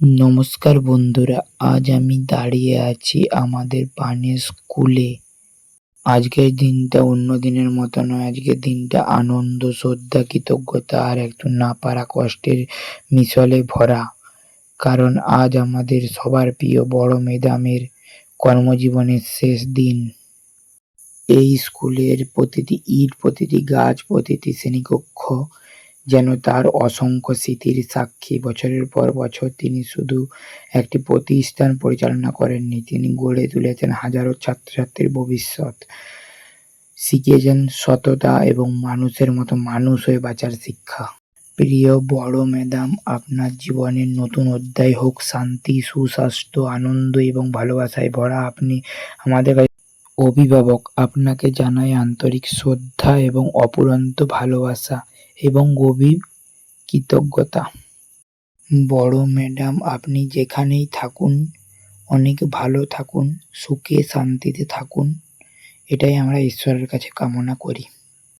নমস্কার বন্ধুরা, আজ আমি দাঁড়িয়ে আছি আমাদের পানের স্কুলে। আজকের দিনটা অন্য দিনের মতো নয়, আজকের দিনটা আনন্দ, শ্রদ্ধা, কৃতজ্ঞতা আর একটু না পারা কষ্টের মিশলে ভরা। কারণ আজ আমাদের সবার প্রিয় বড় ম্যাডামের কর্মজীবনের শেষ দিন। এই স্কুলের প্রতিটি ইট, প্রতিটি গাছ, প্রতিটি শ্রেণীকক্ষ যেন তার অসংখ্য স্মৃতির সাক্ষী। বছরের পর বছর তিনি শুধু একটি প্রতিষ্ঠান পরিচালনা করেননি, তিনি গড়ে তুলেছেন হাজারো ছাত্রছাত্রীর ভবিষ্যৎ, শিখিয়েছেন সততা এবং মানুষের মতো মানুষ হয়ে বাঁচার শিক্ষা। প্রিয় বড় ম্যাডাম, আপনার জীবনের নতুন অধ্যায় হোক শান্তি, সুস্বাস্থ্য, আনন্দ এবং ভালোবাসায় ভরা। আপনি আমাদের কাছে অভিভাবক, আপনাকে জানাই আন্তরিক শ্রদ্ধা এবং অফুরন্ত ভালোবাসা এবং গভীর কৃতজ্ঞতা। বড় ম্যাডাম, আপনি যেখানেই থাকুন অনেক ভালো থাকুন, সুখে শান্তিতে থাকুন, এটাই আমরা ঈশ্বরের কাছে কামনা করি।